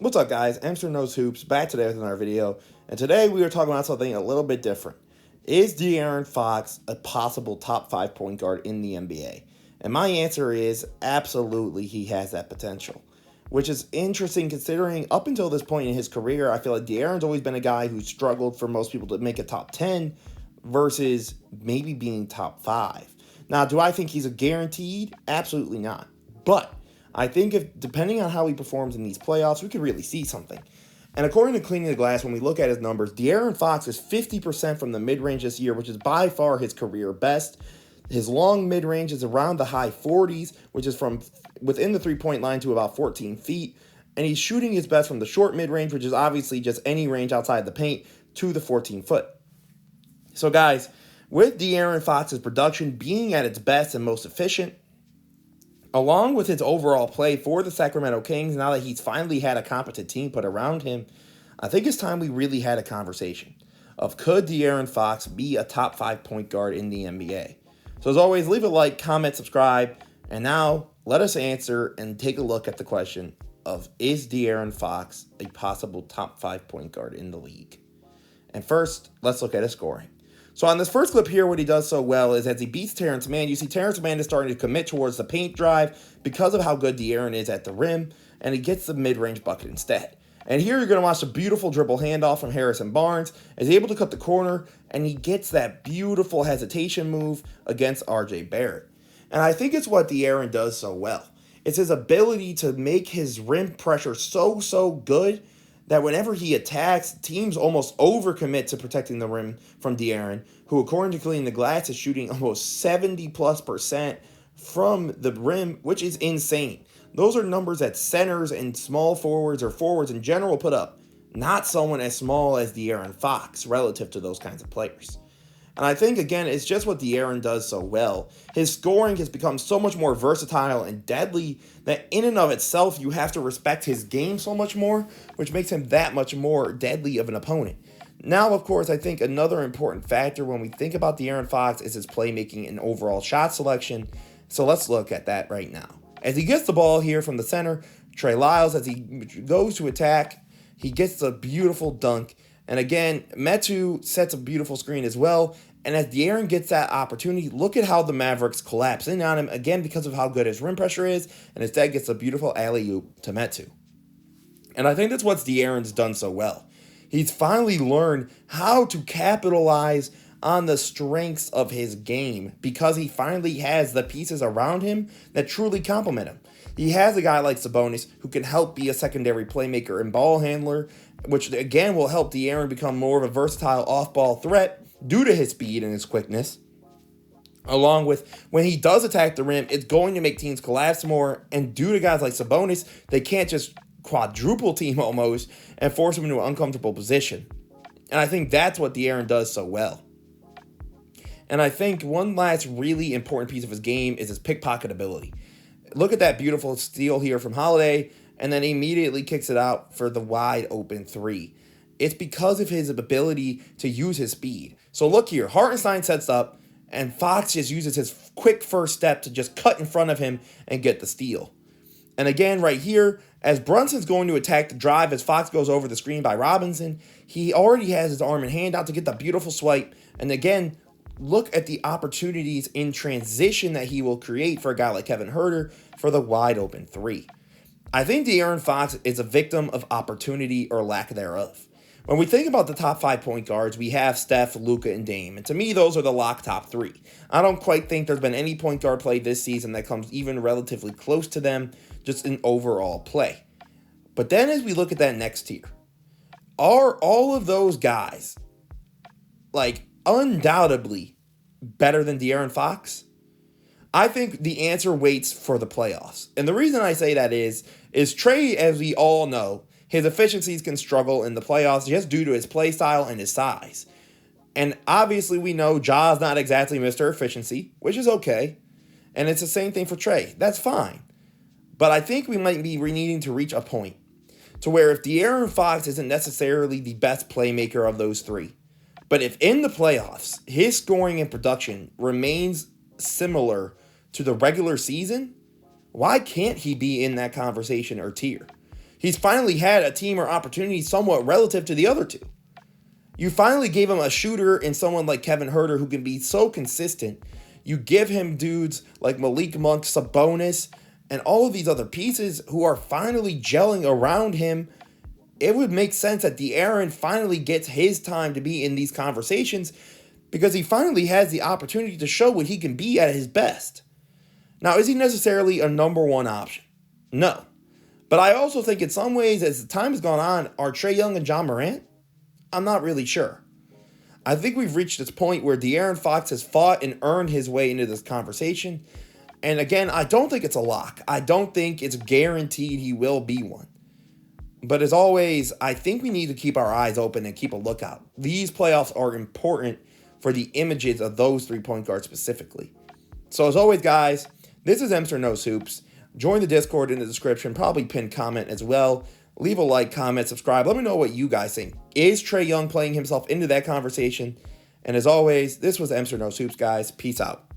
What's up, guys? Amster Knows Hoops back today with another video, and today we are talking about something a little bit different. Is De'Aaron Fox a possible top 5 point guard in the NBA? And my answer is absolutely he has that potential, which is interesting considering up until this point in his career, I feel like De'Aaron's always been a guy who struggled for most people to make a top 10 versus maybe being top 5. Now, do I think he's a guaranteed? Absolutely not. But I think if depending on how he performs in these playoffs, we could really see something. And according to Cleaning the Glass, when we look at his numbers, De'Aaron Fox is 50% from the mid-range this year, which is by far his career best. His long mid-range is around the high 40s, which is from within the three-point line to about 14 feet. And he's shooting his best from the short mid-range, which is obviously just any range outside the paint, to the 14-foot. So, guys, with De'Aaron Fox's production being at its best and most efficient, along with his overall play for the Sacramento Kings, now that he's finally had a competent team put around him, I think it's time we really had a conversation of could De'Aaron Fox be a top 5 point guard in the NBA? So as always, leave a like, comment, subscribe, and now let us answer and take a look at the question of is De'Aaron Fox a possible top 5 point guard in the league? And first, let's look at his scoring. So on this first clip here, what he does so well is as he beats Terrence Mann, you see Terrence Mann is starting to commit towards the paint drive because of how good De'Aaron is at the rim, and he gets the mid-range bucket instead. And here you're going to watch a beautiful dribble handoff from Harrison Barnes. Is able to cut the corner, and he gets that beautiful hesitation move against RJ Barrett. And I think it's what De'Aaron does so well. It's his ability to make his rim pressure so good that whenever he attacks, teams almost overcommit to protecting the rim from De'Aaron, who, according to Cleaning the Glass, is shooting almost 70+% from the rim, which is insane. Those are numbers that centers and small forwards or forwards in general put up, not someone as small as De'Aaron Fox relative to those kinds of players. And I think, again, it's just what De'Aaron does so well. His scoring has become so much more versatile and deadly that in and of itself, you have to respect his game so much more, which makes him that much more deadly of an opponent. Now, of course, I think another important factor when we think about De'Aaron Fox is his playmaking and overall shot selection. So let's look at that right now. As he gets the ball here from the center, Trey Lyles, as he goes to attack, he gets a beautiful dunk. And again, Metu sets a beautiful screen as well. And as De'Aaron gets that opportunity, look at how the Mavericks collapse in on him, again, because of how good his rim pressure is. And instead gets a beautiful alley-oop to Metu. And I think that's what De'Aaron's done so well. He's finally learned how to capitalize on the strengths of his game because he finally has the pieces around him that truly complement him. He has a guy like Sabonis who can help be a secondary playmaker and ball handler, which again will help De'Aaron become more of a versatile off-ball threat due to his speed and his quickness. Along with when he does attack the rim, it's going to make teams collapse more, and due to guys like Sabonis, they can't just quadruple team almost and force him into an uncomfortable position. And I think that's what De'Aaron does so well. And I think one last really important piece of his game is his pickpocket ability. Look at that beautiful steal here from Holiday, and then he immediately kicks it out for the wide open three. It's because of his ability to use his speed. So look here, Hartenstein sets up, and Fox just uses his quick first step to just cut in front of him and get the steal. And again, right here, as Brunson's going to attack the drive as Fox goes over the screen by Robinson, he already has his arm and hand out to get the beautiful swipe. And again, look at the opportunities in transition that he will create for a guy like Kevin Huerter for the wide open three. I think De'Aaron Fox is a victim of opportunity or lack thereof. When we think about the top 5 point guards, we have Steph, Luka, and Dame. And to me, those are the lock top 3. I don't quite think there's been any point guard play this season that comes even relatively close to them just in overall play. But then as we look at that next tier, are all of those guys, like, undoubtedly better than De'Aaron Fox? I think the answer waits for the playoffs. And the reason I say that is Trey, as we all know, his efficiencies can struggle in the playoffs just due to his play style and his size. And obviously we know Ja's not exactly Mr. Efficiency, which is okay. And it's the same thing for Trey. That's fine. But I think we might be needing to reach a point to where if De'Aaron Fox isn't necessarily the best playmaker of those three, but if in the playoffs his scoring and production remains similar to the regular season, why can't he be in that conversation or tier? He's finally had a team or opportunity somewhat relative to the other two. You finally gave him a shooter in someone like Kevin Huerter who can be so consistent. You give him dudes like Malik Monk, Sabonis, and all of these other pieces who are finally gelling around him. It would make sense that De'Aaron finally gets his time to be in these conversations because he finally has the opportunity to show what he can be at his best. Now, is he necessarily a number one option? No. But I also think in some ways, as the time has gone on, are Trae Young and Ja Morant? I'm not really sure. I think we've reached this point where De'Aaron Fox has fought and earned his way into this conversation. And again, I don't think it's a lock. I don't think it's guaranteed he will be one. But as always, I think we need to keep our eyes open and keep a lookout. These playoffs are important for the images of those 3-point guards specifically. So as always, guys, this is Mr. Knows Hoops. Join the Discord in the description, probably pinned comment as well. Leave a like, comment, subscribe. Let me know what you guys think. Is Trae Young playing himself into that conversation? And as always, this was Mr. Knows Hoops, guys. Peace out.